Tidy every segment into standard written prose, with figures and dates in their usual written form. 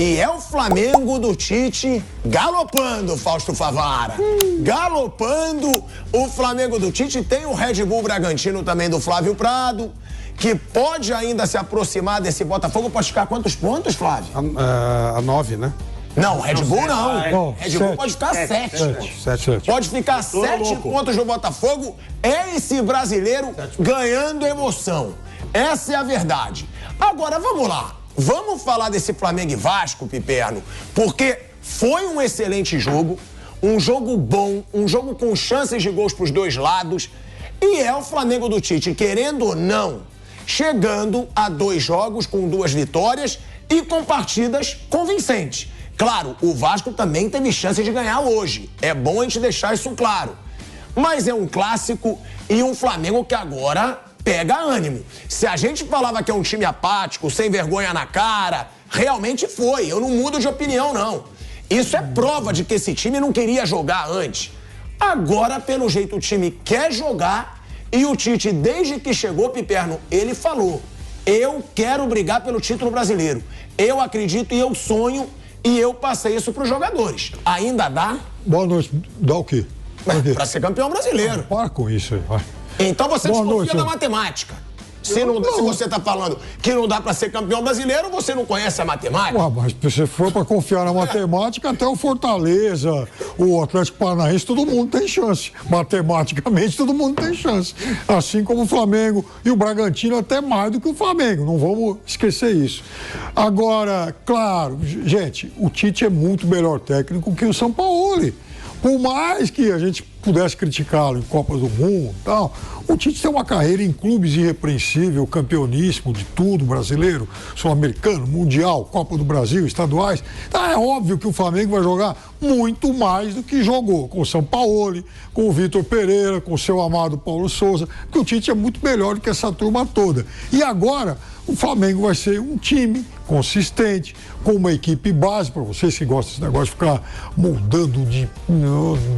E é o Flamengo do Tite galopando, Fausto Favara. Galopando o Flamengo do Tite. Tem o Red Bull Bragantino também do Flávio Prado, que pode ainda se aproximar desse Botafogo. Pode ficar quantos pontos, Flávio? A 9, né? Não, Red Bull não. Red Bull pode ficar 7. Pode ficar 7 pontos no Botafogo. É esse brasileiro ganhando emoção. Essa é a verdade. Agora, vamos lá. Vamos falar desse Flamengo e Vasco, Piperno, porque foi um excelente jogo, um jogo bom, um jogo com chances de gols para os dois lados. E é o Flamengo do Tite, querendo ou não, chegando a 2 jogos com 2 vitórias e com partidas convincentes. Claro, o Vasco também teve chance de ganhar hoje. É bom a gente deixar isso claro. Mas é um clássico e um Flamengo que agora pega ânimo. Se a gente falava que é um time apático, sem vergonha na cara, realmente foi. Eu não mudo de opinião, não. Isso é prova de que esse time não queria jogar antes. Agora, pelo jeito, o time quer jogar e o Tite, desde que chegou, Piperno, ele falou: eu quero brigar pelo título brasileiro. Eu acredito e eu sonho e eu passei isso para os jogadores. Ainda dá? Boa noite. Dá o quê? Para ser campeão brasileiro. Para com isso aí, vai. Então você desconfia da matemática. Se você está falando que não dá para ser campeão brasileiro, você não conhece a matemática? Ué, mas se você for para confiar na matemática, até o Fortaleza, o Atlético Paranaense, todo mundo tem chance. Matematicamente, todo mundo tem chance. Assim como o Flamengo e o Bragantino, até mais do que o Flamengo. Não vamos esquecer isso. Agora, claro, gente, o Tite é muito melhor técnico que o Sampaoli. Por mais que a gente pudesse criticá-lo em Copas do Mundo e tal, o Tite tem uma carreira em clubes irrepreensível, campeoníssimo de tudo, brasileiro, sul-americano, mundial, Copa do Brasil, estaduais. Então é óbvio que o Flamengo vai jogar muito mais do que jogou com o Sampaoli, com o Vitor Pereira, com o seu amado Paulo Souza, porque o Tite é muito melhor do que essa turma toda. E agora o Flamengo vai ser um time consistente, com uma equipe base, para vocês que gostam desse negócio de ficar moldando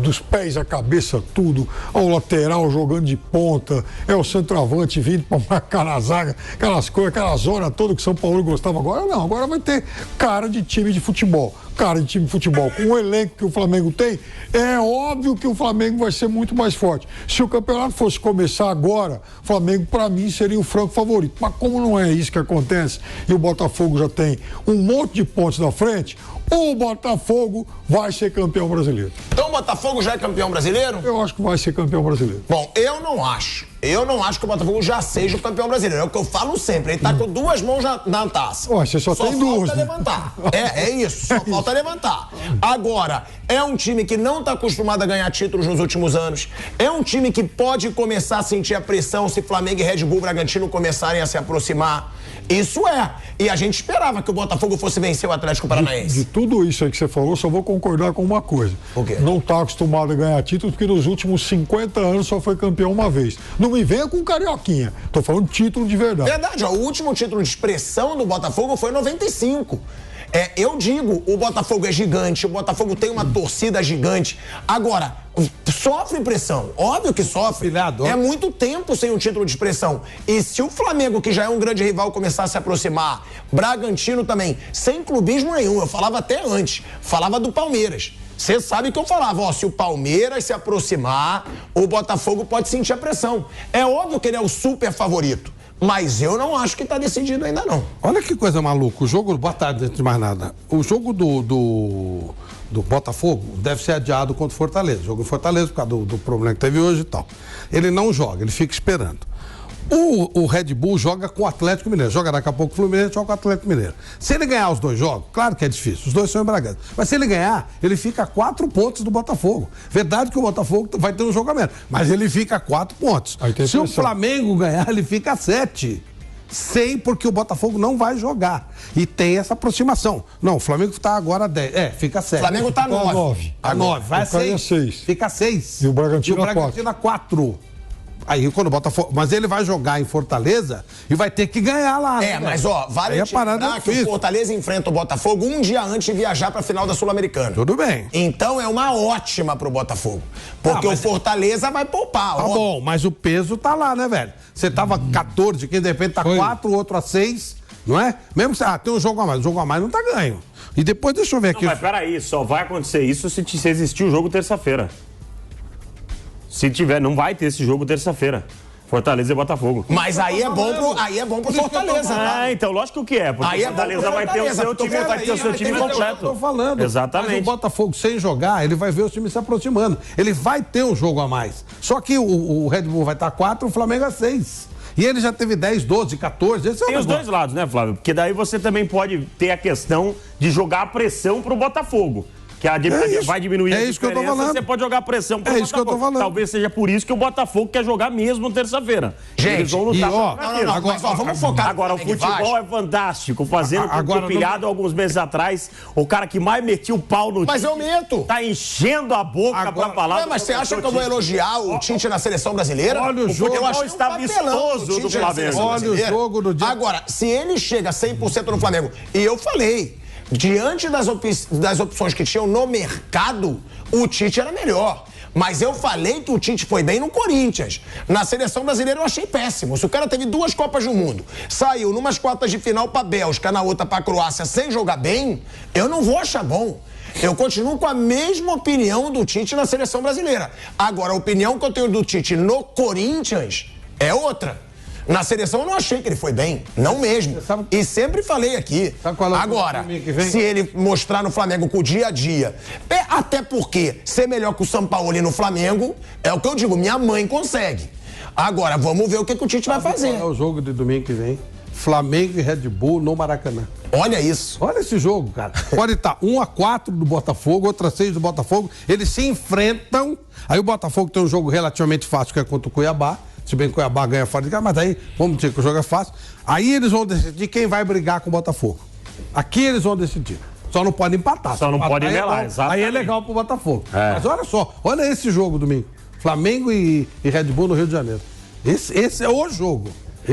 dos pés à cabeça tudo, ao lateral jogando de ponta, é o centroavante vindo para marcar na zaga, aquelas coisas, aquela zona toda que o São Paulo gostava. Agora não, agora vai ter cara de time de futebol. Cara de time de futebol, com o elenco que o Flamengo tem, é óbvio que o Flamengo vai ser muito mais forte. Se o campeonato fosse começar agora, o Flamengo, para mim, seria o franco favorito. Mas como não é isso que acontece, e o Botafogo já tem um monte de pontos na frente, o Botafogo vai ser campeão brasileiro. Então o Botafogo já é campeão brasileiro? Eu acho que vai ser campeão brasileiro. Bom, eu não acho. Eu não acho que o Botafogo já seja o campeão brasileiro. É o que eu falo sempre. Ele tá com 2 mãos na taça. Ué, você só tem 2. Falta levantar. É isso. Só falta levantar. Agora, é um time que não tá acostumado a ganhar títulos nos últimos anos. É um time que pode começar a sentir a pressão se Flamengo e Red Bull Bragantino começarem a se aproximar. Isso é. E a gente esperava que o Botafogo fosse vencer o Atlético Paranaense. De tudo isso aí que você falou, só vou concordar com uma coisa. O quê? Não tá acostumado a ganhar títulos, porque nos últimos 50 anos só foi campeão uma vez. Não me venha com carioquinha. Tô falando título de verdade. Verdade, ó, o último título de expressão do Botafogo foi em 95. Eu digo, o Botafogo é gigante, o Botafogo tem uma torcida gigante. Agora, sofre pressão, óbvio que sofre. É muito tempo sem um título de expressão. E se o Flamengo, que já é um grande rival, começar a se aproximar, Bragantino também, sem clubismo nenhum, eu falava até antes, falava do Palmeiras. Você sabe que eu falava, ó, se o Palmeiras se aproximar, o Botafogo pode sentir a pressão. É óbvio que ele é o super favorito. Mas eu não acho que está decidido ainda, não. Olha que coisa maluca. O jogo, boa tarde, antes de mais nada. O jogo do Botafogo deve ser adiado contra o Fortaleza. O jogo em Fortaleza, por causa do problema que teve hoje e tal. Ele não joga, ele fica esperando. O Red Bull joga com o Atlético Mineiro. Joga daqui a pouco o Fluminense, joga com o Atlético Mineiro. Se ele ganhar os 2 jogos, claro que é difícil. Os 2 são em Bragança. Mas se ele ganhar, ele fica a 4 pontos do Botafogo. Verdade que o Botafogo vai ter um jogo a menos, mas ele fica a 4 pontos. Se o Flamengo ganhar, ele fica a 7. Sei porque o Botafogo não vai jogar. E tem essa aproximação. Não, o Flamengo está agora a 10. Fica a 7. O Flamengo está a 9. A 9. Vai a 6. Fica a 6. E o Bragantino a 4. Aí quando o Botafogo. Mas ele vai jogar em Fortaleza e vai ter que ganhar lá. Mas ó, vale lembrar que o Fortaleza enfrenta o Botafogo um dia antes de viajar pra final da Sul-Americana. Tudo bem. Então é uma ótima pro Botafogo. Porque o Fortaleza vai poupar. Tá bom, mas o peso tá lá, né, velho? Você tava 14, que de repente tá 4, o outro a 6, não é? Mesmo que tem um jogo a mais. O jogo a mais não tá ganho. E depois, deixa eu ver aqui. Mas peraí, só vai acontecer isso se existir o jogo terça-feira. Se tiver, não vai ter esse jogo terça-feira. Fortaleza e Botafogo. Mas aí é bom pro Fortaleza, tá? Então, lógico que é. Porque aí Fortaleza vai ter o seu time, vai ter o seu time completo. Eu tô falando. Exatamente. Mas o Botafogo, sem jogar, ele vai ver os times se aproximando. Ele vai ter um jogo a mais. Só que o Red Bull vai estar 4, o Flamengo a 6. E ele já teve 10, 12, 14. Esse é Tem os dois lados, né, Flávio? Porque daí você também pode ter a questão de jogar a pressão pro Botafogo. Que vai diminuir a diferença, que eu tô falando. Você pode jogar pressão pro Botafogo. Isso que eu tô falando. Talvez seja por isso que o Botafogo quer jogar mesmo terça-feira. Gente, eles vão lutar agora, vamos focar. Agora, o futebol é fantástico. Fazendo o pilhado alguns meses atrás, o cara que mais metia o pau no time. Mas eu meto. Tá enchendo a boca pra falar. Mas você acha que eu vou elogiar o Tite na seleção brasileira? Olha o jogo. Eu acho está vistoso do Flamengo. Olha o jogo do dia. Agora, se ele chega a 100% no Flamengo, e eu falei, diante das opções que tinham no mercado, o Tite era melhor. Mas eu falei que o Tite foi bem no Corinthians. Na seleção brasileira eu achei péssimo. Se o cara teve 2 Copas do Mundo, saiu numas quartas de final pra Bélgica, na outra pra Croácia, sem jogar bem, eu não vou achar bom. Eu continuo com a mesma opinião do Tite na seleção brasileira. Agora, a opinião que eu tenho do Tite no Corinthians é outra. Na seleção eu não achei que ele foi bem, não mesmo. E sempre falei aqui. Agora, se ele mostrar no Flamengo com o dia a dia, até porque ser melhor que o Sampaoli no Flamengo, é o que eu digo, minha mãe consegue. Agora, vamos ver o que o Tite vai fazer. É o jogo de domingo que vem. Flamengo e Red Bull no Maracanã. Olha isso. Olha esse jogo, cara. Pode estar 1-4 do Botafogo, outra 6 do Botafogo. Eles se enfrentam. Aí o Botafogo tem um jogo relativamente fácil, que é contra o Cuiabá. Se bem que o Cuiabá ganha fora de casa, mas aí, vamos dizer que o jogo é fácil. Aí eles vão decidir quem vai brigar com o Botafogo. Aqui eles vão decidir. Só não pode empatar. Só não pode melar, exatamente. Aí é legal pro Botafogo. Mas olha só, olha esse jogo domingo. Flamengo e Red Bull no Rio de Janeiro. Esse é o jogo.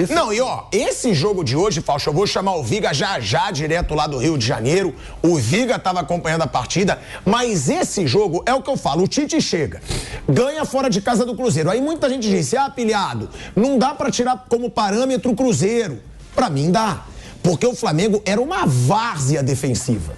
Não, e ó, esse jogo de hoje, Fausto, eu vou chamar o Viga já, direto lá do Rio de Janeiro. O Viga estava acompanhando a partida, mas esse jogo é o que eu falo, o Tite chega, ganha fora de casa do Cruzeiro. Aí muita gente disse, pilhado, não dá pra tirar como parâmetro o Cruzeiro. Pra mim dá, porque o Flamengo era uma várzea defensiva.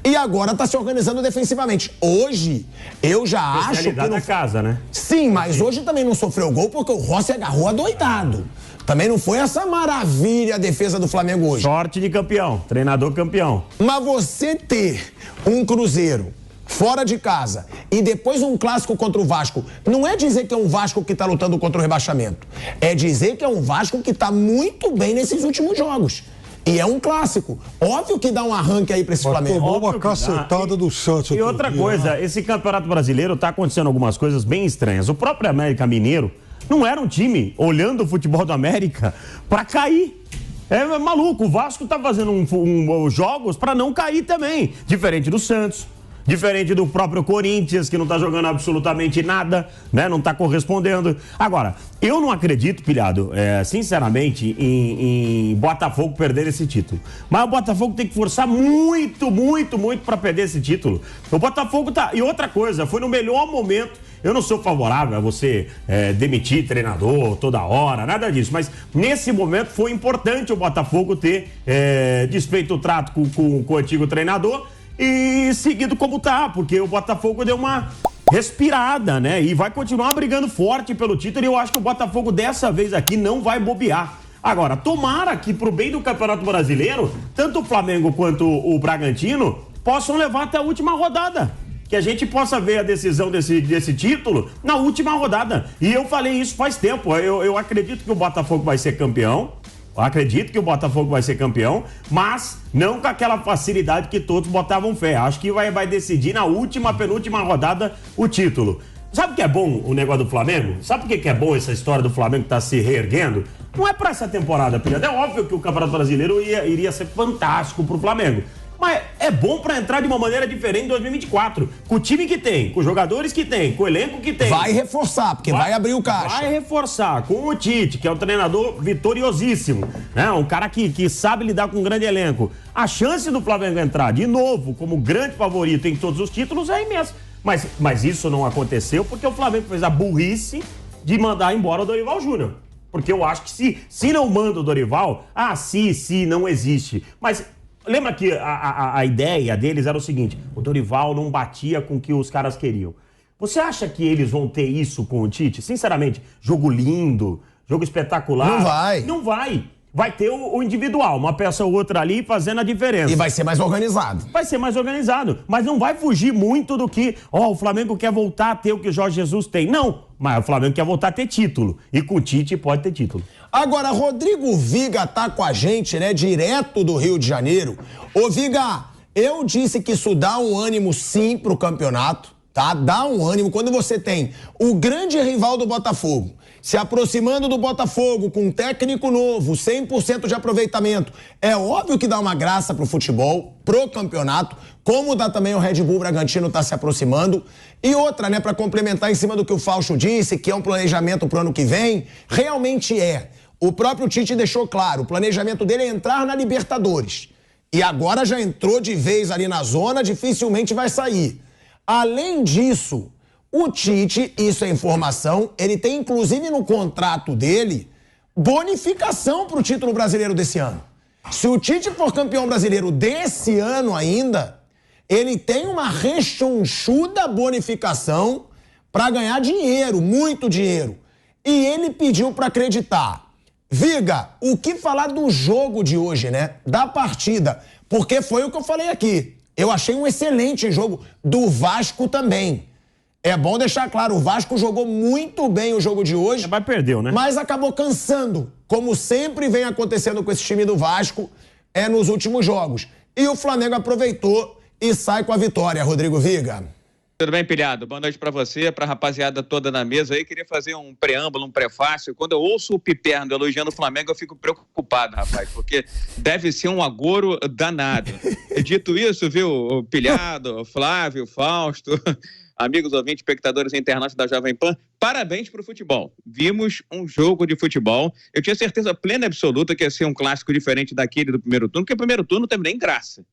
E agora tá se organizando defensivamente. Hoje, eu já acho que... da casa, né? Sim, mas hoje também não sofreu gol porque o Rossi agarrou adoidado. Também não foi essa maravilha a defesa do Flamengo hoje. Sorte de campeão, treinador campeão. Mas você ter um Cruzeiro fora de casa e depois um clássico contra o Vasco, não é dizer que é um Vasco que tá lutando contra o rebaixamento. É dizer que é um Vasco que tá muito bem nesses últimos jogos. E é um clássico. Óbvio que dá um arranque aí pra esse Flamengo. Tomou uma cacetada do Santos. E outra coisa, esse Campeonato Brasileiro tá acontecendo algumas coisas bem estranhas. O próprio América Mineiro não era um time, olhando o futebol do América, pra cair. É maluco, o Vasco tá fazendo jogos pra não cair também. Diferente do Santos, diferente do próprio Corinthians, que não tá jogando absolutamente nada, né? Não tá correspondendo. Agora, eu não acredito, pilhado, sinceramente, em Botafogo perder esse título. Mas o Botafogo tem que forçar muito, muito, muito pra perder esse título. O Botafogo tá... E outra coisa, foi no melhor momento. Eu não sou favorável a você demitir treinador toda hora, nada disso. Mas nesse momento foi importante o Botafogo ter desfeito o trato com o antigo treinador e seguido como tá, porque o Botafogo deu uma respirada, né? E vai continuar brigando forte pelo título. E eu acho que o Botafogo dessa vez aqui não vai bobear. Agora, tomara que pro bem do Campeonato Brasileiro, tanto o Flamengo quanto o Bragantino possam levar até a última rodada. Que a gente possa ver a decisão desse título na última rodada. E eu falei isso faz tempo. Eu acredito que o Botafogo vai ser campeão. Mas não com aquela facilidade que todos botavam fé. Acho que vai decidir na penúltima rodada o título. Sabe o que é bom o negócio do Flamengo? Sabe por que é bom essa história do Flamengo que tá se reerguendo? Não é pra essa temporada, Pilhado. É óbvio que o Campeonato Brasileiro iria ser fantástico pro Flamengo. Mas é bom pra entrar de uma maneira diferente em 2024. Com o time que tem, com os jogadores que tem, com o elenco que tem. Vai reforçar, porque vai abrir o caixa. Vai reforçar com o Tite, que é um treinador vitoriosíssimo, né? Um cara que sabe lidar com um grande elenco. A chance do Flamengo entrar de novo como grande favorito em todos os títulos é imensa. Mas isso não aconteceu porque o Flamengo fez a burrice de mandar embora o Dorival Júnior. Porque eu acho que se não manda o Dorival, se não existe. Mas Lembra que a ideia deles era o seguinte, o Dorival não batia com o que os caras queriam. Você acha que eles vão ter isso com o Tite? Sinceramente, jogo lindo, jogo espetacular. Não vai. Não vai. Vai ter o individual, uma peça ou outra ali fazendo a diferença. E vai ser mais organizado. Vai ser mais organizado, mas não vai fugir muito do que, o Flamengo quer voltar a ter o que o Jorge Jesus tem. Não, mas o Flamengo quer voltar a ter título. E com o Tite pode ter título. Agora, Rodrigo Viga tá com a gente, né, direto do Rio de Janeiro. Ô, Viga, eu disse que isso dá um ânimo sim pro campeonato, tá? Dá um ânimo quando você tem o grande rival do Botafogo se aproximando do Botafogo com um técnico novo, 100% de aproveitamento. É óbvio que dá uma graça pro futebol, pro campeonato, como dá também o Red Bull Bragantino tá se aproximando. E outra, né, para complementar em cima do que o Fausto disse, que é um planejamento pro ano que vem, realmente é. O próprio Tite deixou claro, o planejamento dele é entrar na Libertadores. E agora já entrou de vez ali na zona, dificilmente vai sair. Além disso, o Tite, isso é informação, ele tem inclusive no contrato dele bonificação para o título brasileiro desse ano. Se o Tite for campeão brasileiro desse ano ainda, ele tem uma rechonchuda bonificação para ganhar dinheiro, muito dinheiro. E ele pediu para acreditar. Viga, o que falar do jogo de hoje, né? Da partida, porque foi o que eu falei aqui. Eu achei um excelente jogo do Vasco também. É bom deixar claro, o Vasco jogou muito bem o jogo de hoje. Mas perdeu, né? Mas acabou cansando, como sempre vem acontecendo com esse time do Vasco nos últimos jogos. E o Flamengo aproveitou e sai com a vitória, Rodrigo Viga. Tudo bem, Pilhado? Boa noite pra você, pra rapaziada toda na mesa aí. Queria fazer um preâmbulo, um prefácio. Quando eu ouço o Piperno elogiando o Flamengo, eu fico preocupado, rapaz, porque deve ser um agouro danado. Dito isso, viu, o Pilhado, Flávio, Fausto, amigos ouvintes, espectadores internautas da Jovem Pan, parabéns pro futebol. Vimos um jogo de futebol. Eu tinha certeza plena e absoluta que ia ser um clássico diferente daquele do primeiro turno, porque o primeiro turno não teve nem graça.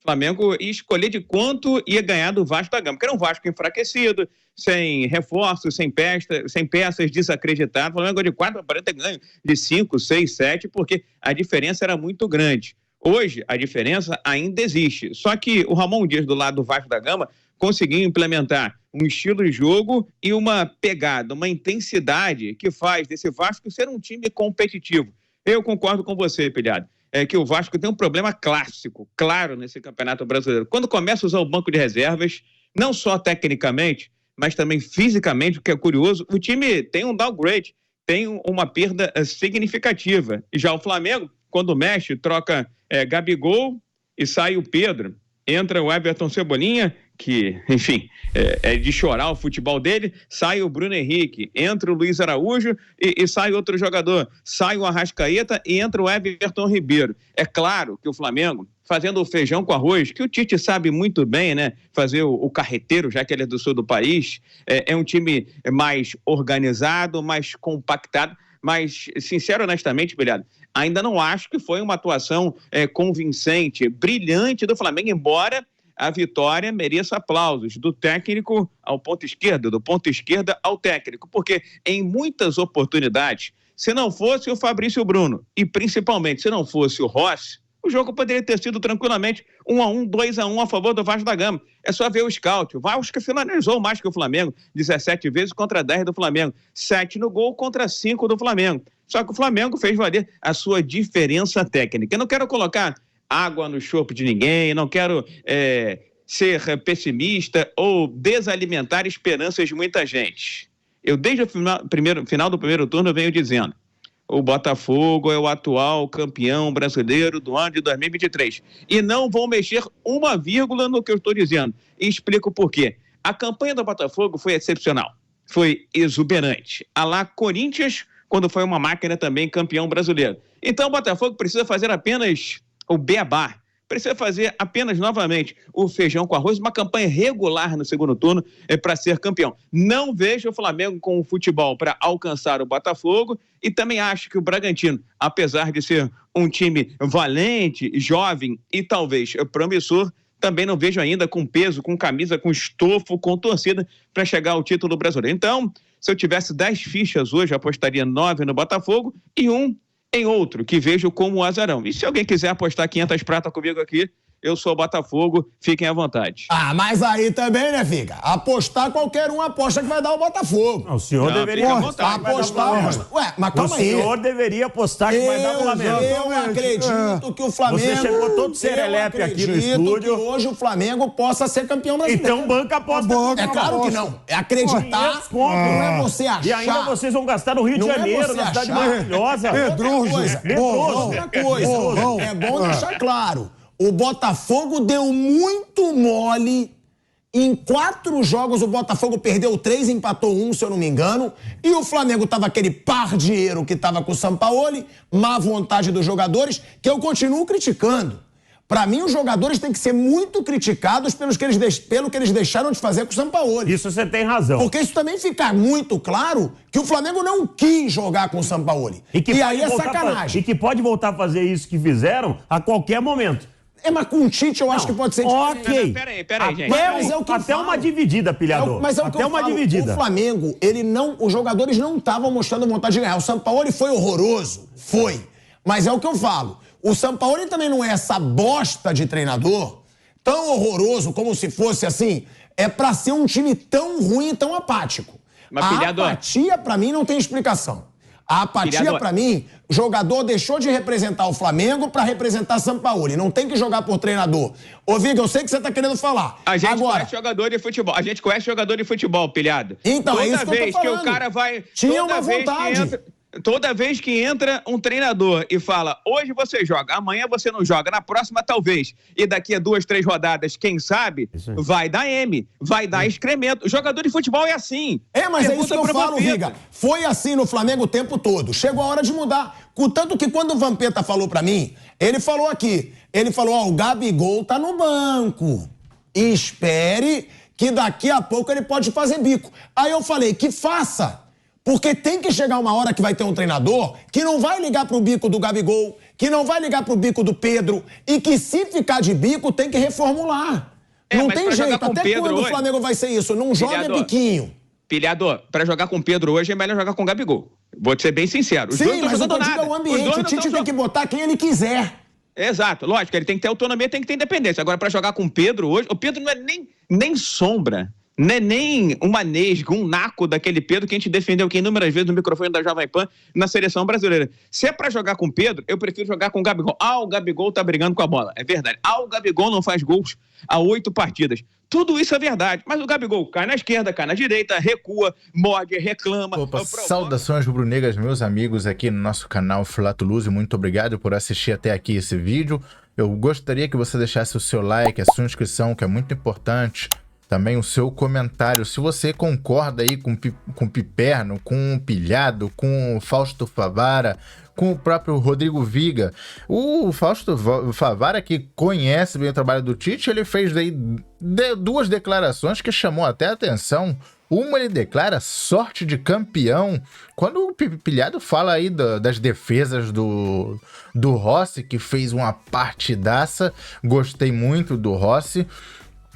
Flamengo ia escolher de quanto ia ganhar do Vasco da Gama, que era um Vasco enfraquecido, sem reforços, sem peças, desacreditado. O Flamengo de 4 para ter ganho de 5, 6, 7, porque a diferença era muito grande. Hoje, a diferença ainda existe. Só que o Ramon Dias, do lado do Vasco da Gama, conseguiu implementar um estilo de jogo e uma pegada, uma intensidade que faz desse Vasco ser um time competitivo. Eu concordo com você, Pilhado. É que o Vasco tem um problema clássico, claro, nesse Campeonato Brasileiro. Quando começa a usar o banco de reservas, não só tecnicamente, mas também fisicamente, o que é curioso, o time tem um downgrade, tem uma perda significativa. E já o Flamengo, quando mexe, troca Gabigol e sai o Pedro. Entra o Everton Cebolinha, que, enfim, é de chorar o futebol dele, sai o Bruno Henrique, entra o Luiz Araújo e sai outro jogador, sai o Arrascaeta e entra o Everton Ribeiro. É claro que o Flamengo, fazendo o feijão com arroz, que o Tite sabe muito bem, né, fazer o carreteiro, já que ele é do sul do país, é um time mais organizado, mais compactado, mas, sincero, honestamente, Pilhado, ainda não acho que foi uma atuação convincente, brilhante do Flamengo, embora a vitória mereça aplausos do técnico ao ponto esquerdo, do ponto esquerda ao técnico, porque em muitas oportunidades, se não fosse o Fabrício Bruno e principalmente se não fosse o Rossi, o jogo poderia ter sido tranquilamente 1-1, 2-1 a favor do Vasco da Gama. É só ver o scout. O Vasco finalizou mais que o Flamengo, 17 vezes contra 10 do Flamengo, 7 no gol contra 5 do Flamengo. Só que o Flamengo fez valer a sua diferença técnica. Eu não quero colocar água no chope de ninguém, não quero ser pessimista ou desalimentar esperanças de muita gente. Eu, desde o final do primeiro turno, eu venho dizendo: o Botafogo é o atual campeão brasileiro do ano de 2023. E não vou mexer uma vírgula no que eu estou dizendo. E explico por quê. A campanha do Botafogo foi excepcional. Foi exuberante. A lá Corinthians, quando foi uma máquina também campeão brasileiro. Então o Botafogo precisa fazer apenas o beabá. Precisa fazer apenas novamente o feijão com arroz, uma campanha regular no segundo turno para ser campeão. Não vejo o Flamengo com o futebol para alcançar o Botafogo e também acho que o Bragantino, apesar de ser um time valente, jovem e talvez promissor, também não vejo ainda com peso, com camisa, com estofo, com torcida para chegar ao título brasileiro. Então, se eu tivesse 10 fichas hoje, eu apostaria 9 no Botafogo e 1 em outro que vejo como azarão. E se alguém quiser apostar 500 prata comigo aqui, eu sou Botafogo, fiquem à vontade. Mas aí também, né, Fica? Apostar, qualquer um aposta que vai dar o Botafogo. Não, o senhor deveria apostar. Ué, mas calma aí. O senhor deveria apostar que vai dar o Flamengo. Eu acredito que o Flamengo... Você chegou todo serelepe aqui no estúdio. Que hoje o Flamengo possa ser campeão brasileiro. Então banca a aposta. É claro que não. É acreditar, não é você achar. E ainda vocês vão gastar no Rio de Janeiro, na cidade maravilhosa. Pedroso. Outra coisa. É bom deixar claro. O Botafogo deu muito mole. Em 4 jogos, o Botafogo perdeu 3, empatou 1, se eu não me engano. E o Flamengo tava aquele pardieiro que tava com o Sampaoli, má vontade dos jogadores, que eu continuo criticando. Pra mim, os jogadores têm que ser muito criticados pelo que eles deixaram de fazer com o Sampaoli. Isso você tem razão. Porque isso também fica muito claro que o Flamengo não quis jogar com o Sampaoli. E aí é sacanagem. E que pode voltar a fazer isso que fizeram a qualquer momento. Mas com o Tite eu acho que pode ser diferente. Ok. Peraí, gente. Até uma dividida, pilhador. Mas é o que eu falo. O Flamengo, os jogadores não estavam mostrando vontade de ganhar. O Sampaoli foi horroroso. Foi. Mas é o que eu falo. O Sampaoli também não é essa bosta de treinador, tão horroroso como se fosse assim, pra ser um time tão ruim e tão apático. Mas, a apatia, pra mim, não tem explicação. A apatia, pra mim, o jogador deixou de representar o Flamengo pra representar Sampaoli. Não tem que jogar por treinador. Ô, Viga, eu sei que você tá querendo falar. A gente conhece jogador de futebol. A gente conhece jogador de futebol, pilhado. Então, toda é isso que eu tô falando. que o cara vai... Tinha uma vontade. Toda vez que entra um treinador e fala, hoje você joga, amanhã você não joga, na próxima talvez, e daqui a 2, 3 rodadas, quem sabe, vai dar M, vai dar excremento. O jogador de futebol é assim. Mas é isso que eu falo, Viga. Foi assim no Flamengo o tempo todo. Chegou a hora de mudar. Contanto que quando o Vampeta falou pra mim, ele falou aqui, o Gabigol tá no banco. Espere que daqui a pouco ele pode fazer bico. Aí eu falei, que faça. Porque tem que chegar uma hora que vai ter um treinador que não vai ligar pro bico do Gabigol, que não vai ligar pro bico do Pedro, e que se ficar de bico tem que reformular. Não tem jeito. Até quando o Flamengo vai ser isso? Não joga biquinho. Pilhador, pra jogar com o Pedro hoje é melhor jogar com o Gabigol. Vou te ser bem sincero. Sim, mas o que eu digo é o ambiente. O Tite tem que botar quem ele quiser. Exato, lógico, ele tem que ter autonomia, tem que ter independência. Agora, pra jogar com o Pedro hoje, o Pedro não é nem sombra. Não é nem uma nesga, um naco daquele Pedro que a gente defendeu aqui inúmeras vezes no microfone da Jovem Pan na seleção brasileira. Se é pra jogar com o Pedro, eu prefiro jogar com o Gabigol. O Gabigol tá brigando com a bola. É verdade. O Gabigol não faz gols há 8 partidas. Tudo isso é verdade. Mas o Gabigol cai na esquerda, cai na direita, recua, morde, reclama. Saudações rubro-negras, meus amigos, aqui no nosso canal Flávio Luz. Muito obrigado por assistir até aqui esse vídeo. Eu gostaria que você deixasse o seu like, a sua inscrição, que é muito importante. Também o seu comentário, se você concorda aí com o Piperno, com o Pilhado, com o Fausto Favara, com o próprio Rodrigo Viga. O Fausto Favara, que conhece bem o trabalho do Tite, ele fez daí 2 declarações que chamou até a atenção. Uma, ele declara sorte de campeão. Quando o Pilhado fala aí das defesas do Rossi, que fez uma partidaça, gostei muito do Rossi.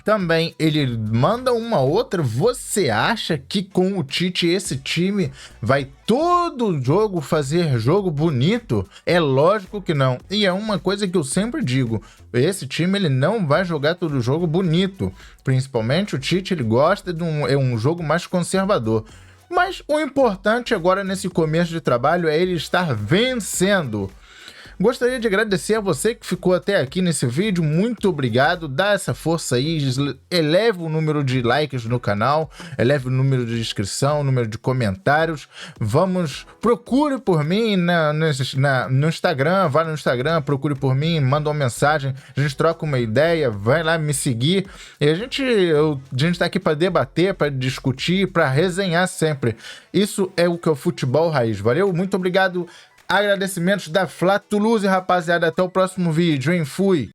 Também ele manda uma outra. Você acha que com o Tite esse time vai todo jogo fazer jogo bonito? É lógico que não. E é uma coisa que eu sempre digo. Esse time ele não vai jogar todo jogo bonito. Principalmente o Tite ele gosta de um jogo mais conservador. Mas o importante agora nesse começo de trabalho é ele estar vencendo. Gostaria de agradecer a você que ficou até aqui nesse vídeo, muito obrigado, dá essa força aí, eleva o número de likes no canal, eleva o número de inscrição, o número de comentários, procure por mim no Instagram, vá no Instagram, procure por mim, manda uma mensagem, a gente troca uma ideia, vai lá me seguir, e a gente tá aqui para debater, para discutir, para resenhar sempre, isso é o que é o futebol raiz, valeu? Muito obrigado. Agradecimentos da Flávio Luz, rapaziada. Até o próximo vídeo, hein? Fui!